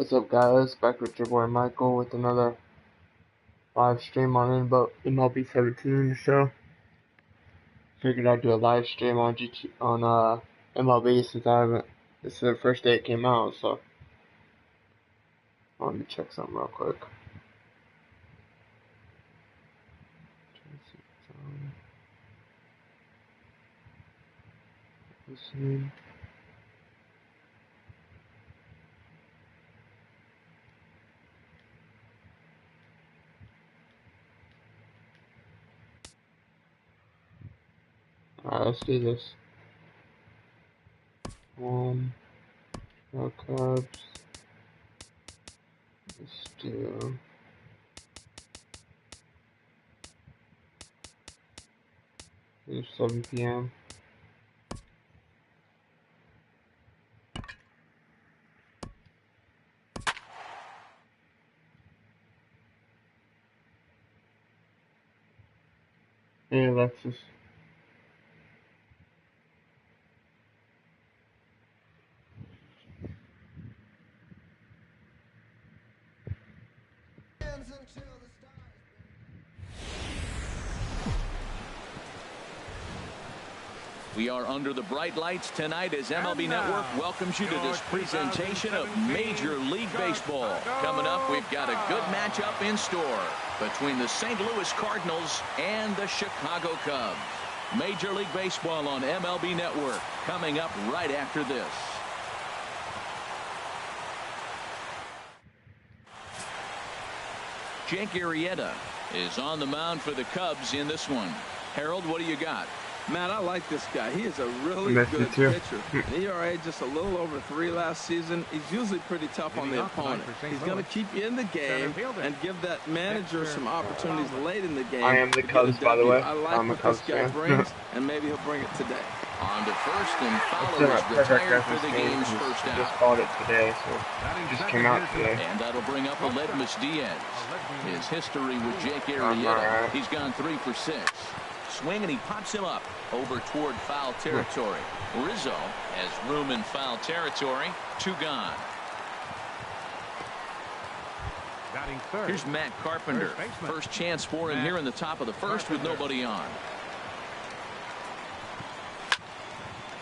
What's up, guys? Back with your boy Michael with another live stream on MLB 17. So, figured I'd do a live stream on MLB since I haven't. This is the first day it came out, so let me check something real quick. Listening. Alright, let's do this. No Cubs. Let's do. It's 7 p.m. Hey, Alexis. We are under the bright lights tonight as MLB Network welcomes you to this presentation of Major League Baseball. Coming up, we've got a good matchup in store between the St. Louis Cardinals and the Chicago Cubs. Major League Baseball on MLB Network coming up right after this. Jake Arrieta is on the mound for the Cubs in this one. Harold, what do you got? Man, I like this guy. He is a really good pitcher. ERA just a little over 3 last season. He's usually pretty tough on the opponent. He's going to keep you in the game and give that manager some opportunities late in the game. I am the Cubs, by the way. I like what this guy brings, and maybe he'll bring it today. On to first and Fowler is retired for the game's first out. Just bought it today, so it just came out today. And that'll bring up Aledmys Diaz. His history with Jake Arrieta. He's gone 3 for 6. Swing, and he pops him up over toward foul territory. Rizzo has room in foul territory. 2 gone. Here's Matt Carpenter. First chance for him here in the top of the first with nobody on.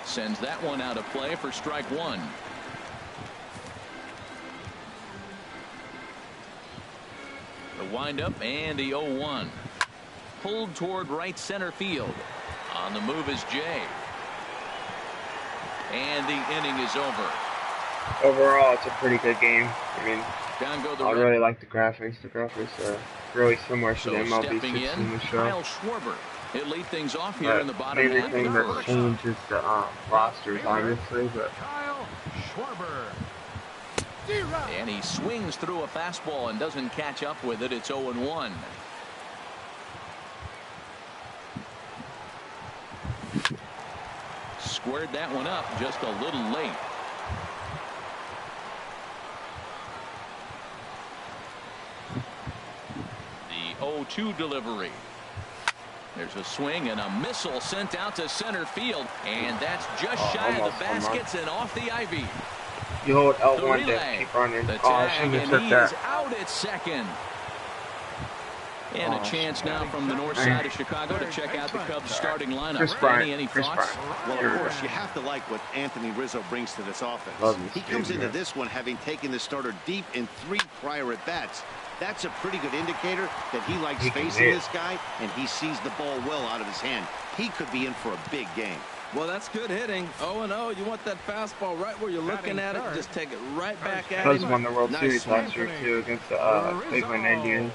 Sends that one out of play for strike 1. The windup and the 0-1. Pulled toward right center field. On the move is Jay. And the inning is over. Overall, it's a pretty good game. I mean, I really like the graphics. The graphics are really similar to the MLB 16 show. Kyle Schwarber. He'll lead things off here in the bottom half. The half main thing of the that first. changes the rosters, obviously, but. Kyle Schwarber. And he swings through a fastball and doesn't catch up with it. It's 0-1. Squared that one up just a little late. The 0-2 delivery. There's a swing and a missile sent out to center field, and that's just shy of the baskets and off the ivy. You hold L1 to keep running. The Oh, I tag, shouldn't have and took he that. is out at second. And a chance now from the north side of Chicago to check out the Cubs starting lineup. Chris Bryant. Any Chris thoughts? Bryant. Well, of course, you have to like what Anthony Rizzo brings to this offense. He comes into this one having taken the starter deep in 3 prior at-bats. That's a pretty good indicator that he likes facing this guy, and he sees the ball well out of his hand. He could be in for a big game. Well, that's good hitting. 0-0. You want that fastball right where you're looking at it. Just take it right back at him. Cubs won the World Series last year, too, against the Cleveland Indians.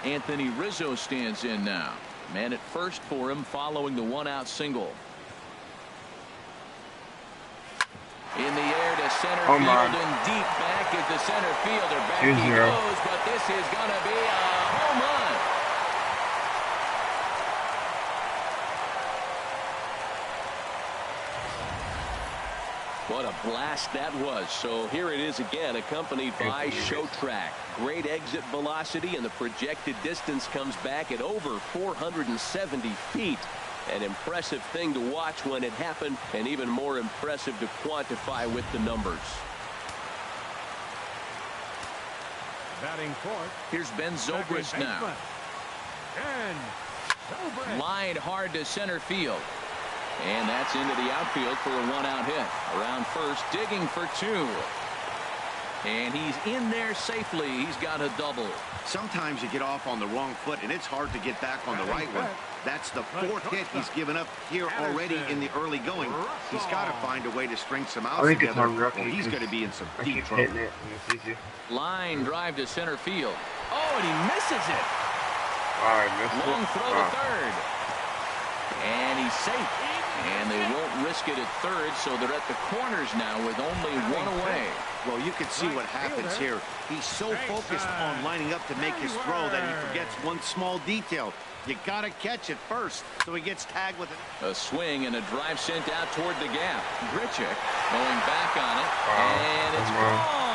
Anthony Rizzo stands in now. Man at first for him following the 1-out single. In the air to center field and deep back is the center fielder. Back he goes, but this is going to be a home run. What a blast that was. So here it is again, accompanied by Show Track. Great exit velocity, and the projected distance comes back at over 470 feet. An impressive thing to watch when it happened, and even more impressive to quantify with the numbers. Batting fourth. Here's Ben Zobrist now. Line hard to center field. And that's into the outfield for a one-out hit. Around first, digging for two. And he's in there safely. He's got a double. Sometimes you get off on the wrong foot, and it's hard to get back on the right one. That's the fourth hit he's given up here already in the early going. He's got to find a way to string some outs together, or he's going to be in some deep trouble. Line drive to center field. Oh, and he misses it. Long throw to third. And he's safe. And they won't risk it at third, so they're at the corners now with only one away. Well, you can see what happens here. He's so focused on lining up to make his throw that he forgets one small detail. You got to catch it first, so he gets tagged with it. A swing and a drive sent out toward the gap. Grichuk going back on it, and it's gone.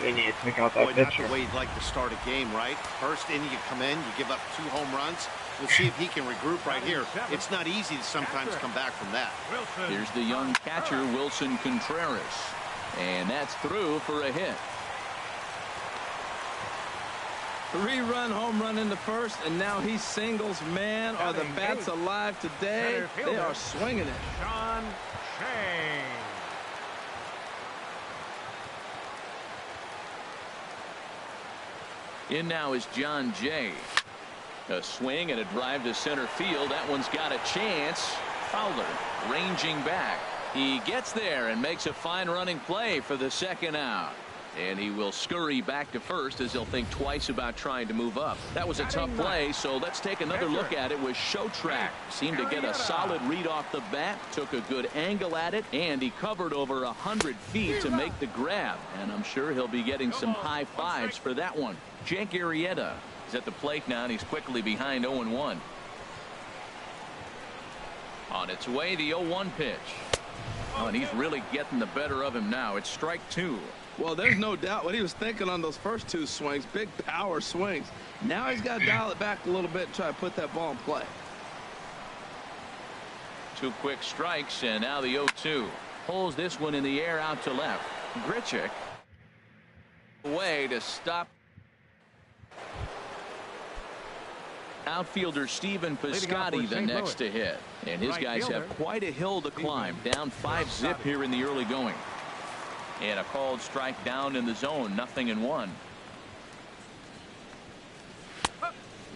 They need to take out that pitcher. Not the way you'd like to start a game, right? First inning, you come in, you give up 2 home runs. We'll see if he can regroup right here. It's not easy to sometimes come back from that. Here's the young catcher, Wilson Contreras. And that's through for a hit. 3-run home run in the first, and now he singles. Man, are the bats alive today. They are swinging it. Sean Shane. In now is John Jay. A swing and a drive to center field. That one's got a chance. Fowler ranging back. He gets there and makes a fine running play for the second out. And he will scurry back to first as he'll think twice about trying to move up. That was a tough play, so let's take another look at it with Showtrack. Seemed to get a solid read off the bat, took a good angle at it, and he covered over 100 feet to make the grab. And I'm sure he'll be getting some high fives for that one. Jake Arrieta is at the plate now, and he's quickly behind 0-1. On its way, the 0-1 pitch. Oh, and he's really getting the better of him now. It's strike 2. Well, there's no doubt what he was thinking on those first 2 swings. Big power swings. Now he's got to dial it back a little bit and try to put that ball in play. 2 quick strikes, and now the 0-2. Pulls this one in the air out to left. Grichuk away to stop. Outfielder Stephen Piscotty the next to hit. And his guys have quite a hill to climb. Down 5-zip here in the early going. And a called strike down in the zone. 0-1.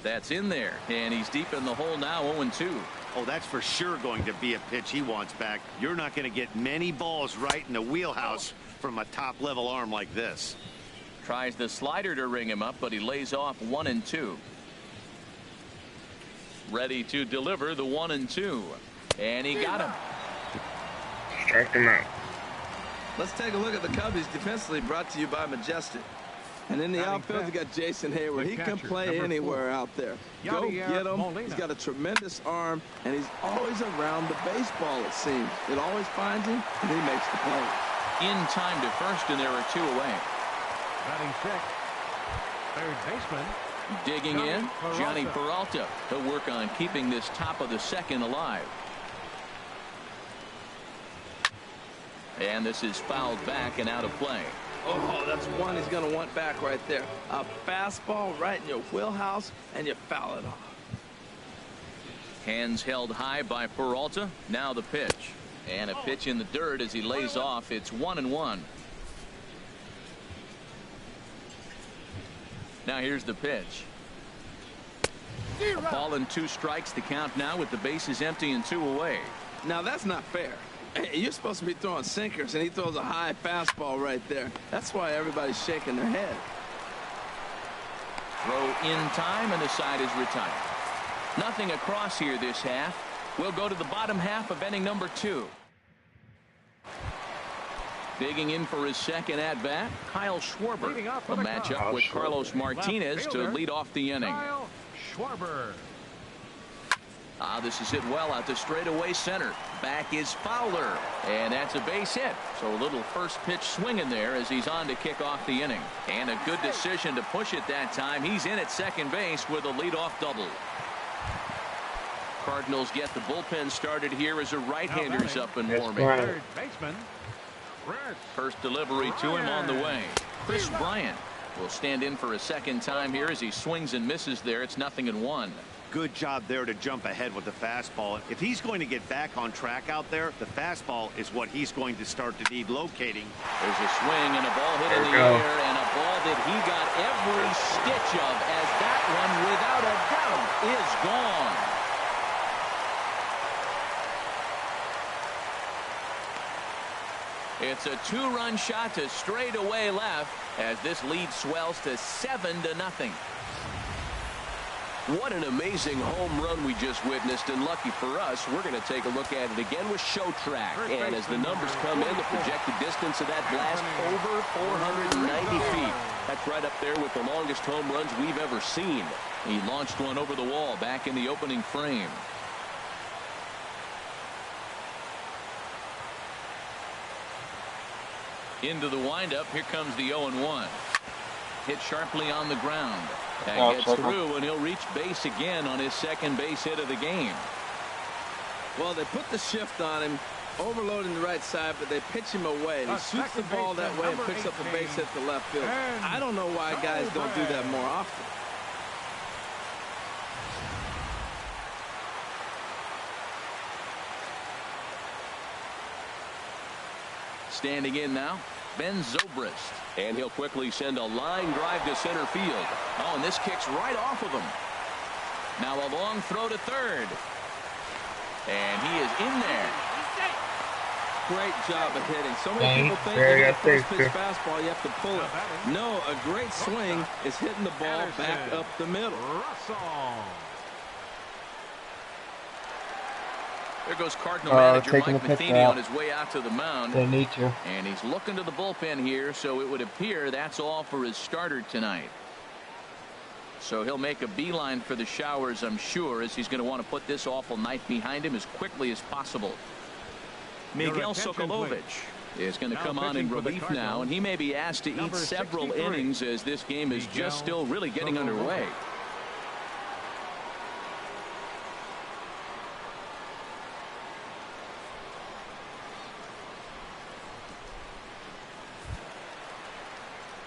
That's in there. And he's deep in the hole now. 0-2. Oh, that's for sure going to be a pitch he wants back. You're not going to get many balls right in the wheelhouse from a top-level arm like this. Tries the slider to ring him up, but he lays off 1-2. Ready to deliver the 1-2. And he got him. Strike him out. Let's take a look at the Cubbies defensively, brought to you by Majestic. And in the outfield, you got Jason Hayward. He can play anywhere out there. Go get him. He's got a tremendous arm, and he's always around the baseball, it seems. It always finds him, and he makes the play. In time to first, and there are 2 away. Batting 6th. Third baseman. Digging in, Johnny Peralta. He'll work on keeping this top of the second alive. And this is fouled back and out of play. Oh, that's one he's going to want back right there. A fastball right in your wheelhouse, and you foul it off. Hands held high by Peralta. Now the pitch. And a pitch in the dirt as he lays off. It's 1-1. Now here's the pitch. A ball and 2 strikes to count now with the bases empty and 2 away. Now that's not fair. You're supposed to be throwing sinkers, and he throws a high fastball right there. That's why everybody's shaking their head. Throw in time, and the side is retired. Nothing across here this half. We'll go to the bottom half of inning number 2. Digging in for his second at-bat, Kyle Schwarber. A matchup with Carlos Martinez to lead off the inning. Kyle Schwarber. This is hit well out to straightaway center. Back is Fowler, and that's a base hit. So a little first pitch swing in there as he's on to kick off the inning. And a good decision to push it that time. He's in at second base with a leadoff double. Cardinals get the bullpen started here as a right-hander's up and warming. Third baseman. First delivery to him on the way. Chris Bryant will stand in for a second time here as he swings and misses there. It's 0-1. Good job there to jump ahead with the fastball. If he's going to get back on track out there, the fastball is what he's going to start to need locating. There's a swing and a ball hit in the air, and a ball that he got every stitch of, as that one, without a doubt, is gone. It's a two-run shot to straightaway left as this lead swells to 7-0. What an amazing home run we just witnessed, and lucky for us, we're going to take a look at it again with Show Track. And as the numbers come in, the projected distance of that blast over 490 feet. That's right up there with the longest home runs we've ever seen. He launched one over the wall back in the opening frame. Into the windup. Here comes the 0-1. Hit sharply on the ground. That gets through, and he'll reach base again on his second base hit of the game. Well, they put the shift on him, overloading the right side, but they pitch him away. He shoots the ball that way and picks up the base hit to left field. I don't know why guys don't do that more often. Standing in now, Ben Zobrist. And he'll quickly send a line drive to center field. Oh, and this kicks right off of him. Now a long throw to third. And he is in there. Great job of hitting. So many people think you get a first pitch fastball, you have to pull it. No, a great swing is hitting the ball back up the middle. There goes Cardinal manager Mike Matheny on his way out to the mound. They need to. And he's looking to the bullpen here, so it would appear that's all for his starter tonight. So he'll make a beeline for the showers, I'm sure, as he's going to want to put this awful night behind him as quickly as possible. Miguel Sokolovich is going to come on in relief now, and he may be asked to eat several innings as this game is just still really getting underway.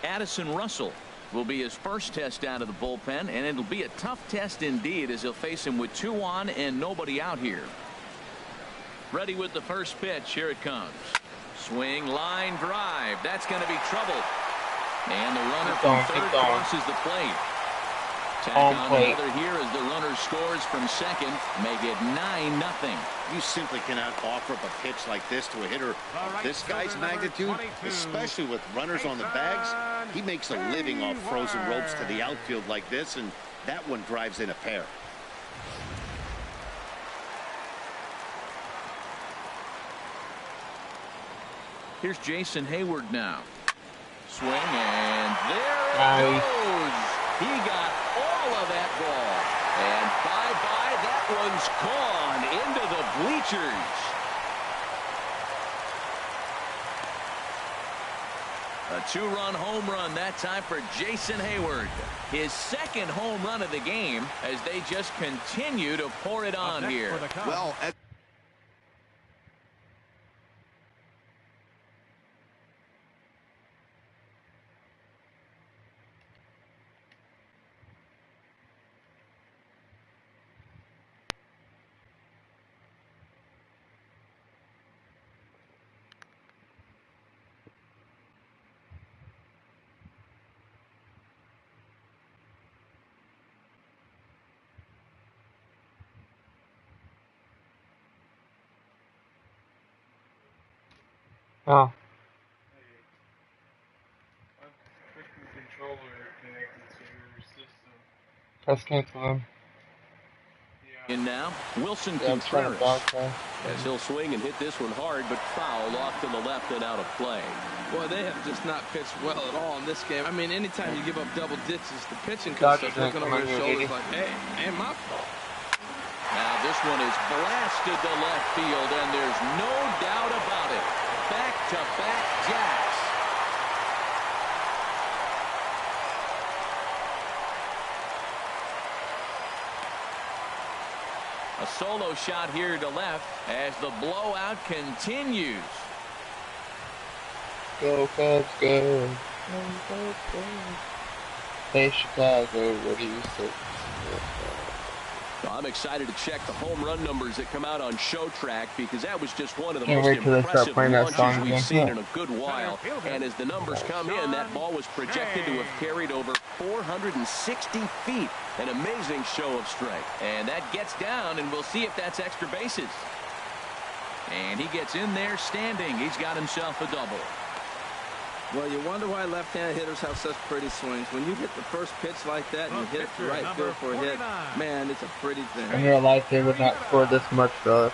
Addison Russell will be his first test out of the bullpen, and it'll be a tough test indeed as he'll face him with 2 on and nobody out here. Ready with the first pitch. Here it comes. Swing, line drive. That's going to be trouble. And the runner from third crosses the plate. Tack on another here as the runner scores from second. Make it 9-0. You simply cannot offer up a pitch like this to a hitter of this guy's magnitude, especially with runners on the bags. He makes a living off frozen ropes to the outfield like this, and that one drives in a pair. Here's Jason Hayward now. Swing, and there it goes. He got all of that ball. And bye-bye, that one's gone into the bleachers. A 2-run home run that time for Jason Hayward. His second home run of the game as they just continue to pour it on here. Well, Oh. Press cancel him. And now, Wilson Contreras. As he'll swing and hit this one hard, but foul off to the left and out of play. Boy, they have just not pitched well at all in this game. I mean, anytime you give up double digits, the pitching coach is looking over his shoulders like, hey, ain't my fault. Now this one is blasted to left field, and there's no doubt about it. Back-to-back jacks. A solo shot here to left as the blowout continues. Go, Cubs, go. Go, go. Hey, Chicago, what do you say? Well, I'm excited to check the home run numbers that come out on Show Track because that was just one of the Can't most wait till they start impressive playing that launches song we've again. seen in a good while. And as the numbers come in, that ball was projected to have carried over 460 feet. An amazing show of strength. And that gets down, and we'll see if that's extra bases. And he gets in there standing. He's got himself a double. Well, you wonder why left-handed hitters have such pretty swings. When you hit the first pitch like that and you hit it to right field for a hit, man, it's a pretty thing. In real life, they would not score this much, though.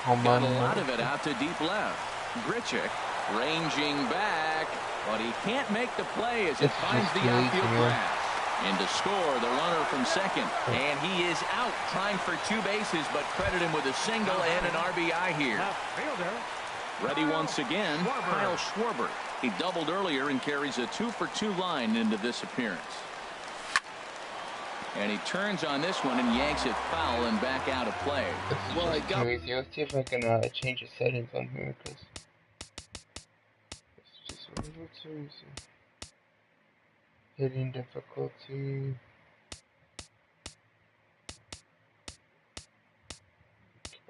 Got a lot of it out to deep left. Grichuk ranging back, but he can't make the play as it finds the outfield grass. And to score, the runner from second. And he is out trying for 2 bases, but credit him with a single and an RBI here. Ready once again, Kyle Schwarber. He doubled earlier and carries a 2-for-2 line into this appearance. And he turns on this one and yanks it foul and back out of play. Well, I got crazy. Let's see if I can change the settings on here, because it's just a little too easy. Hitting difficulty.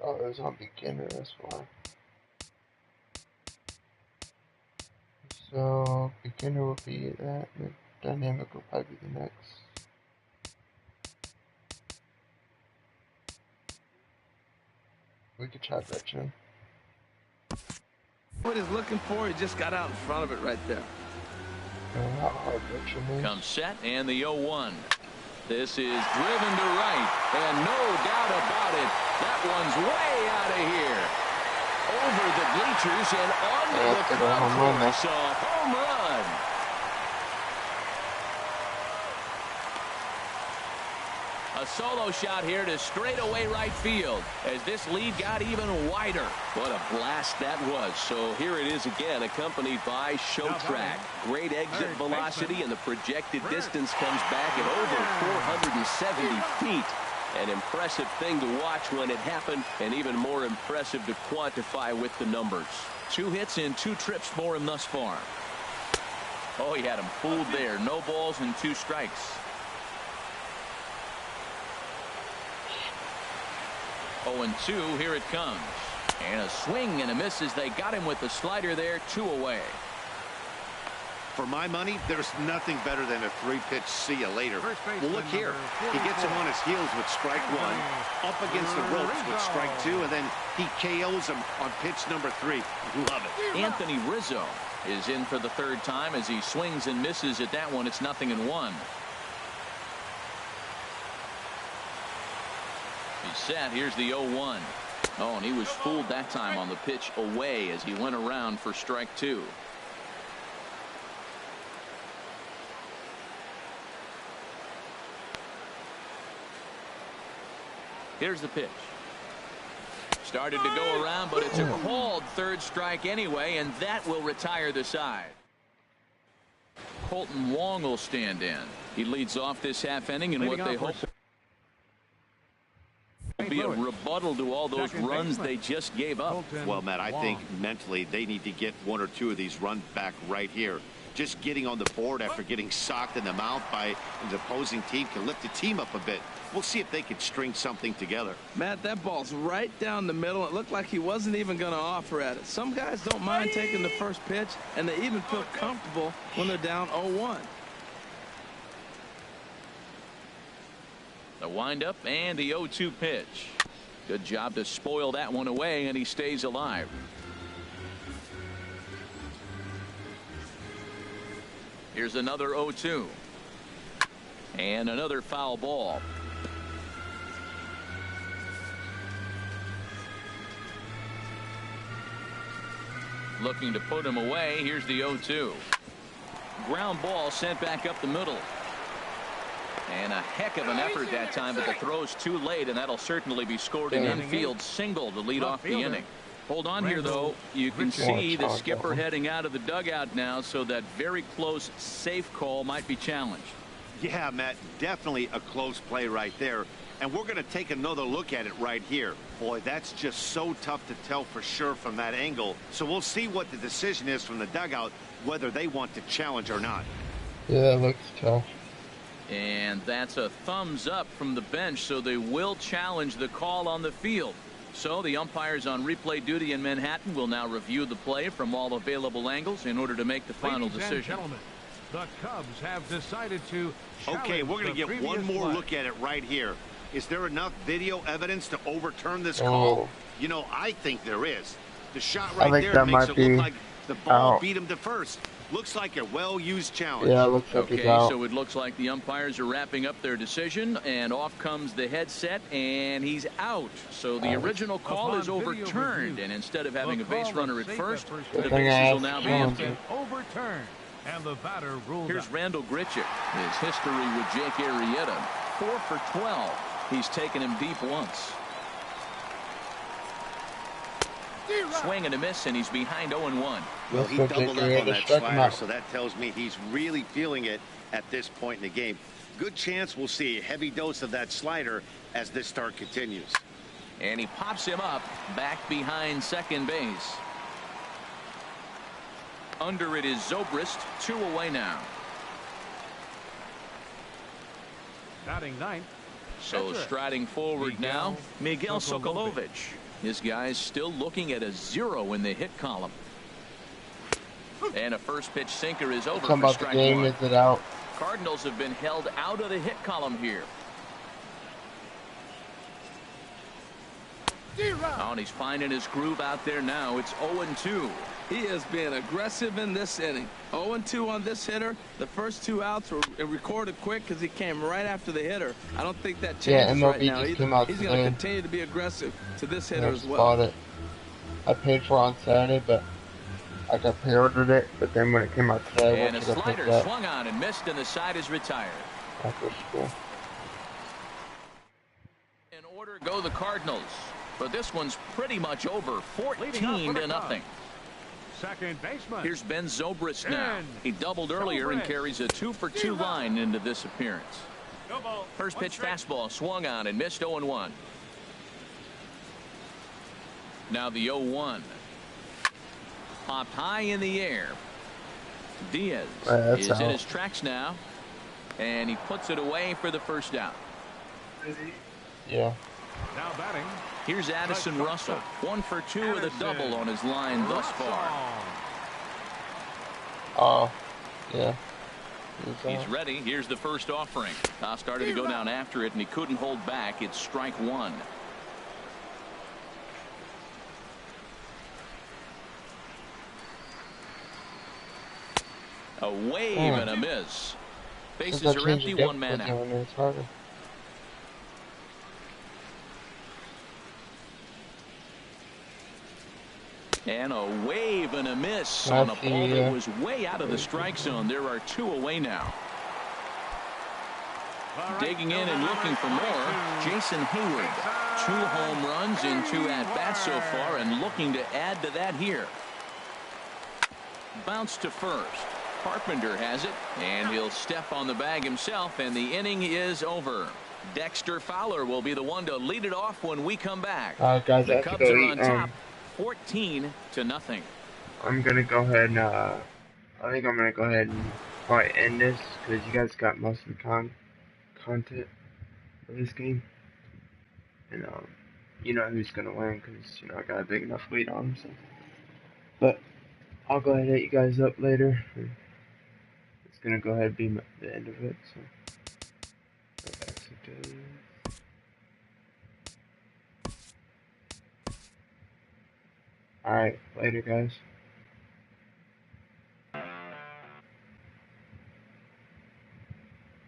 Oh, it was on beginner, that's why. So, beginner will be that, and dynamic will probably be the next. We could try veteran. What he's looking for, he just got out in front of it right there. How hard veteran is. Comes set, and the 0-1. This is driven to right, and no doubt about it, that one's way out of here. Over the bleachers and onto the crowd. So home run. A solo shot here to straightaway right field as this lead got even wider. What a blast that was. So here it is again, accompanied by Show Track. Great exit velocity, and the projected distance comes back at over 470 feet. An impressive thing to watch when it happened, and even more impressive to quantify with the numbers. 2 hits and 2 trips for him thus far. Oh, he had him fooled there. No balls and 2 strikes. 0-2, here it comes. And a swing and a miss as they got him with the slider there, 2 away. For my money, there's nothing better than a 3-pitch see you later. Well, look here. He gets him on his heels with strike 1, up against the ropes with strike 2, and then he KOs him on pitch number 3. Love it. Anthony Rizzo is in for the 3rd time as he swings and misses at that one. It's 0-1. He's set. Here's the 0-1. Oh, and he was fooled that time on the pitch away as he went around for strike 2. Here's the pitch. Started to go around, but it's a called 3rd strike anyway, and that will retire the side. Colton Wong will stand in. He leads off this half inning in what they hope will be a rebuttal to all those runs they just gave up. Well, Matt, I think mentally they need to get 1 or 2 of these runs back right here. Just getting on the board after getting socked in the mouth by the opposing team can lift the team up a bit. We'll see if they can string something together. Matt, that ball's right down the middle. It looked like he wasn't even going to offer at it. Some guys don't mind taking the first pitch, and they even feel comfortable when they're down 0-1. The windup and the 0-2 pitch. Good job to spoil that one away, and he stays alive. Here's another 0-2. And another foul ball. Looking to put him away. Here's the 0-2. Ground ball sent back up the middle. And a heck of an effort that time, but the throw's too late, and that'll certainly be scored an infield single to lead off the inning. Hold on here, though. You can see the skipper heading out of the dugout now, so that very close, safe call might be challenged. Yeah, Matt, definitely a close play right there. And we're going to take another look at it right here. Boy, that's just so tough to tell for sure from that angle. So we'll see what the decision is from the dugout, whether they want to challenge or not. Yeah, it looks tough. And that's a thumbs up from the bench, so they will challenge the call on the field. So the umpires on replay duty in Manhattan will now review the play from all available angles in order to make the final decision. The Cubs have decided to Okay, we're going to get one more look at it right here. Is there enough video evidence to overturn this call? You know, I think there is. The shot right there makes it look like the ball beat him to first. Looks like a well-used challenge. Yeah, it looks like okay, so it looks like the umpires are wrapping up their decision, and off comes the headset, and he's out. So the original call is overturned, and instead of having a base runner at first, the bases will now be empty. Overturned, and the batter ruled Here's Randall Grichuk. His history with Jake Arrieta, 4 for 12. He's taken him deep once. Swing and a miss, and he's behind 0-1. Well, he doubled up on that slider, so that tells me he's really feeling it at this point in the game. Good chance we'll see a heavy dose of that slider as this start continues. And he pops him up back behind second base. Under it is Zobrist, 2 away now. batting ninth. So striding forward now, Miguel Sokolovich. This guy's still looking at a 0 in the hit column. And a first pitch sinker is over for strike one. Is it out? Cardinals have been held out of the hit column here. Oh, and he's finding his groove out there now. It's 0-2. He is being aggressive in this inning. 0-2 on this hitter. The first 2 outs were recorded quick because he came right after the hitter. I don't think that changes right now either. He's going to continue to be aggressive to this hitter as well. I paid for it on Saturday, but I got pre-ordered it. But then when it came out today, and a slider swung on and missed, and the side is retired. That was cool. In order go the Cardinals, but this one's pretty much over, 14-0. Second baseman. Here's Ben Zobrist now. He doubled earlier and carries a 2-for-2 line into this appearance. First pitch fastball swung on and missed 0-1. Now the 0-1. Popped high in the air. Diaz is in his tracks now, and he puts it away for the first out. Yeah. Now batting. Here's Addison Russell, 1 for 2 with a double on his line thus far. Oh, yeah. He's ready. Here's the first offering. Started to go down after it, and he couldn't hold back. It's strike one. A wave and a miss. Bases are empty, 1 man out. And a wave and a miss on a ball that was way out of the strike zone. There are 2 away now. Digging in and looking for more, Jason Hayward. 2 home runs in 2 at-bats so far, and looking to add to that here. Bounce to first. Carpenter has it, and he'll step on the bag himself, and the inning is over. Dexter Fowler will be the one to lead it off when we come back. Guys, the Cubs are on top, 14-0. I'm gonna go ahead and I think I'm gonna go ahead and probably end this because you guys got most of the content of this game, and you know who's gonna win because you know I got a big enough lead on him. So, but I'll go ahead and hit you guys up later. It's gonna go ahead and be the end of it. So. Alright, later guys.